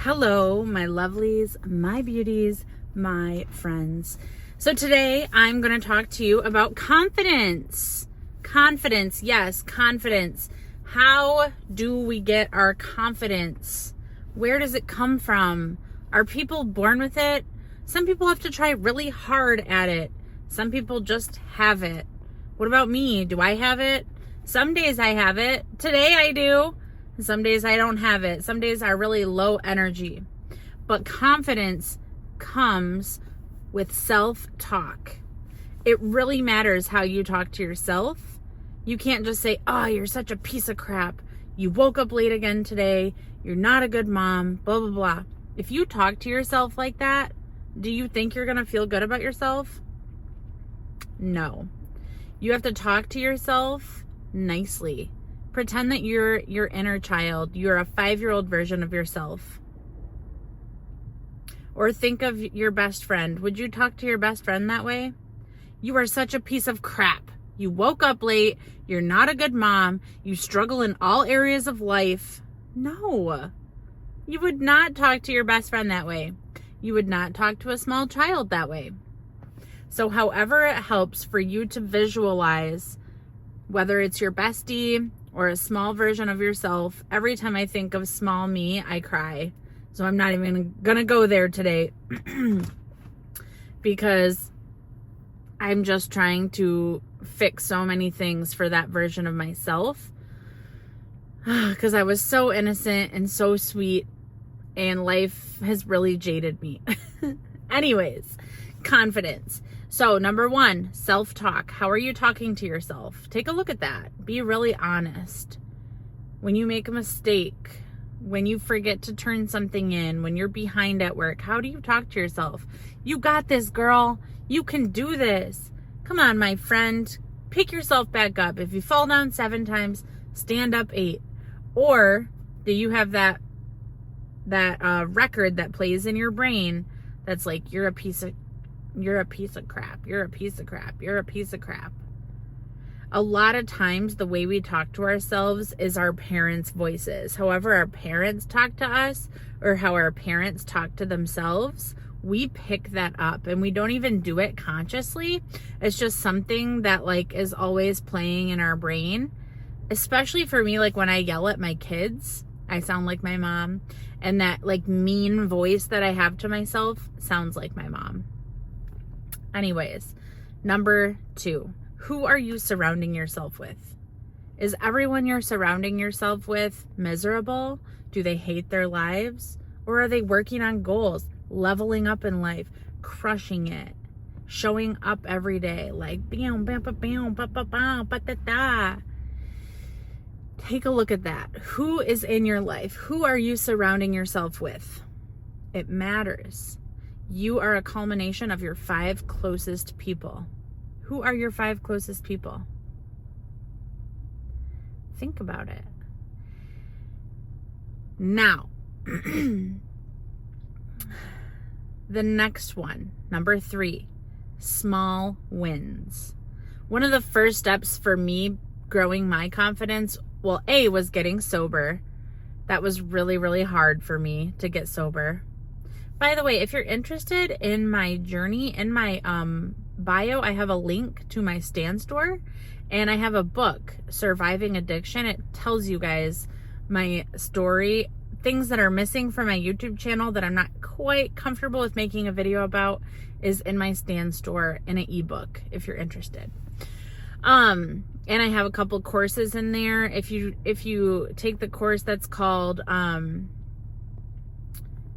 Hello, my lovelies, my beauties, my friends. So today I'm going to talk to you about confidence. Confidence, yes, confidence. How do we get our confidence? Where does it come from? Are people born with it? Some people have to try really hard at it. Some people just have it. What about me? Do I have it? Some days I have it. Today I do. Some days I don't have it. Some days are really low energy. But confidence comes with self-talk. It really matters how you talk to yourself. You can't just say, oh, you're such a piece of crap. You woke up late again today. You're not a good mom, blah, blah, blah. If you talk to yourself like that, do you think you're going to feel good about yourself? No. You have to talk to yourself nicely. Pretend that you're your inner child. You're a 5-year-old version of yourself. Or think of your best friend. Would you talk to your best friend that way? You are such a piece of crap. You woke up late. You're not a good mom. You struggle in all areas of life. No. You would not talk to your best friend that way. You would not talk to a small child that way. So however it helps for you to visualize, whether it's your bestie or a small version of yourself, every time I think of small me, I cry. So I'm not even gonna go there today because I'm just trying to fix so many things for that version of myself because I was so innocent and so sweet and life has really jaded me. Anyways, confidence. So number 1, self-talk. How are you talking to yourself? Take a look at that. Be really honest. When you make a mistake, when you forget to turn something in, when you're behind at work, how do you talk to yourself? You got this, girl. You can do this. Come on, my friend. Pick yourself back up. If you fall down 7 times, stand up 8. Or do you have that record that plays in your brain that's like, you're a piece of crap. You're a piece of crap. You're a piece of crap. A lot of times the way we talk to ourselves is our parents' voices. However our parents talk to us or how our parents talk to themselves, we pick that up and we don't even do it consciously. It's just something that like is always playing in our brain. Especially for me, like when I yell at my kids, I sound like my mom. And that like mean voice that I have to myself sounds like my mom. Anyways, number 2, who are you surrounding yourself with? Is everyone you're surrounding yourself with miserable? Do they hate their lives? Or are they working on goals, leveling up in life, crushing it, showing up every day like bam, bam, bam, bam, ba, ba, ba, ba, da, da. Take a look at that. Who is in your life? Who are you surrounding yourself with? It matters. You are a culmination of your 5 closest people. Who are your 5 closest people? Think about it. Now, the next one, number 3, small wins. One of the first steps for me growing my confidence, well, was getting sober. That was really, really hard for me to get sober. By the way, if you're interested in my journey, in my bio, I have a link to my Stan store and I have a book, Surviving Addiction. It tells you guys my story, things that are missing from my YouTube channel that I'm not quite comfortable with making a video about is in my Stan store in an ebook if you're interested. And I have a couple courses in there. If you take the course that's called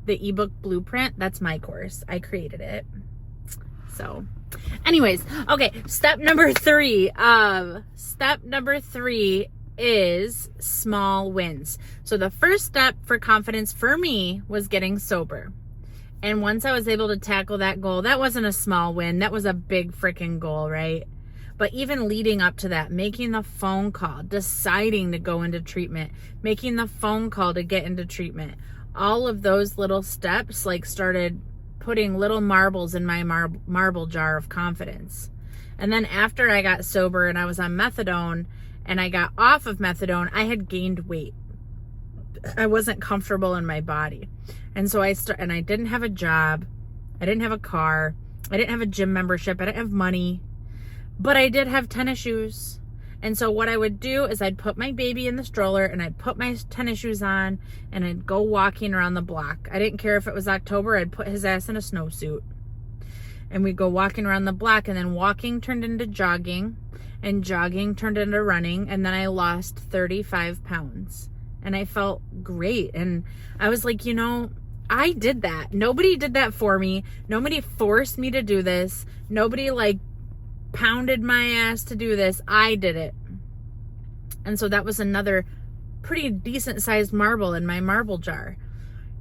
the ebook blueprint, that's my course. I created it. So anyways, okay, step number 3 is small wins. So the first step for confidence for me was getting sober. And once I was able to tackle that goal, that wasn't a small win. That was a big freaking goal, right? But even leading up to that, making the phone call, deciding to go into treatment, making the phone call to get into treatment, all of those little steps like started putting little marbles in my marble jar of confidence. And then after I got sober and I was on methadone and I got off of methadone, I had gained weight. I wasn't comfortable in my body. And so I didn't have a job. I didn't have a car. I didn't have a gym membership. I didn't have money, but I did have tennis shoes. And so what I would do is I'd put my baby in the stroller and I'd put my tennis shoes on and I'd go walking around the block. I didn't care if it was October, I'd put his ass in a snowsuit. And we'd go walking around the block, and then walking turned into jogging, and jogging turned into running, and then I lost 35 pounds. And I felt great. And I was like, you know, I did that. Nobody did that for me. Nobody forced me to do this. Nobody like pounded my ass to do this. I did it. And so that was another pretty decent sized marble in my marble jar.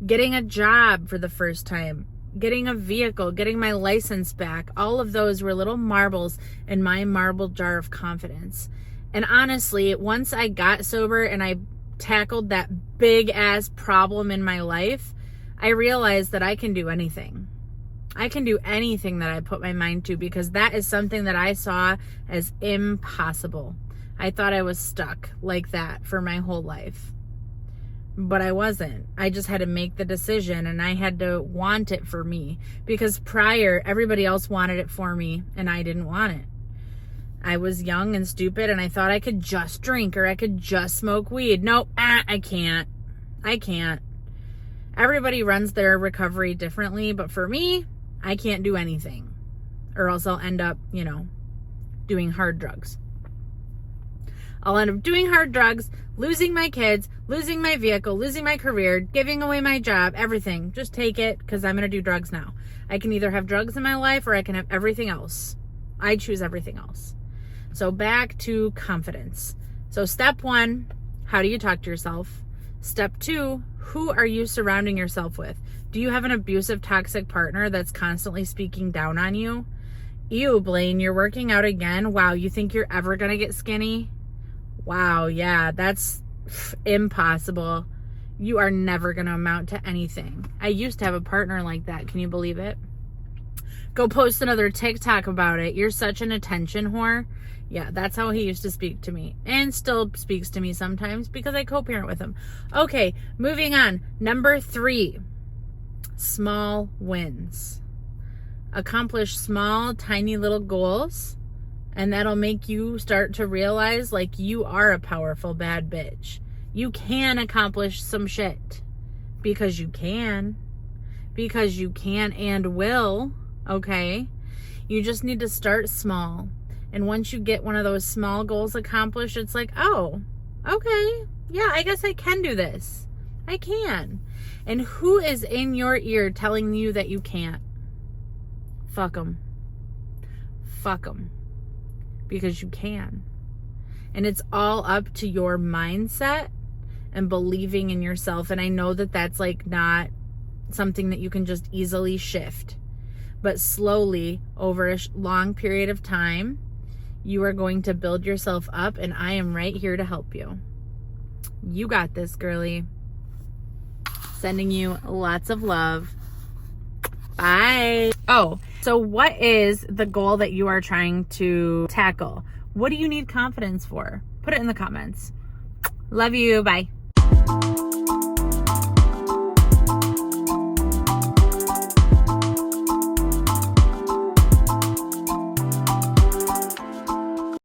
Getting a job for the first time, getting a vehicle, getting my license back, all of those were little marbles in my marble jar of confidence. And honestly, once I got sober and I tackled that big ass problem in my life, I realized that I can do anything. I can do anything that I put my mind to, because that is something that I saw as impossible. I thought I was stuck like that for my whole life. But I wasn't. I just had to make the decision, and I had to want it for me, because prior, everybody else wanted it for me and I didn't want it. I was young and stupid, and I thought I could just drink or I could just smoke weed. No, I can't. I can't. Everybody runs their recovery differently, but for me, I can't do anything, or else I'll end up, you know, doing hard drugs. I'll end up doing hard drugs, losing my kids, losing my vehicle, losing my career, giving away my job, everything. Just take it, because I'm going to do drugs now. I can either have drugs in my life or I can have everything else. I choose everything else. So back to confidence. So step 1, how do you talk to yourself? Step 2, who are you surrounding yourself with? Do you have an abusive, toxic partner that's constantly speaking down on you? Ew, Blayne, you're working out again? Wow, you think you're ever going to get skinny? Wow, yeah, that's impossible. You are never going to amount to anything. I used to have a partner like that. Can you believe it? Go post another TikTok about it. You're such an attention whore. Yeah, that's how he used to speak to me, and still speaks to me sometimes because I co-parent with him. Okay, moving on. Number 3, small wins. Accomplish small, tiny little goals, and that'll make you start to realize like you are a powerful bad bitch. You can accomplish some shit because you can and will. Okay, you just need to start small. And once you get one of those small goals accomplished, it's like, oh, okay, yeah, I guess I can do this. I can. And who is in your ear telling you that you can't? Fuck them. Fuck them. Because you can. And it's all up to your mindset and believing in yourself. And I know that that's like not something that you can just easily shift. But slowly, over a long period of time, you are going to build yourself up, and I am right here to help you. You got this, girly. Sending you lots of love. Bye. Oh, so what is the goal that you are trying to tackle? What do you need confidence for? Put it in the comments. Love you. Bye.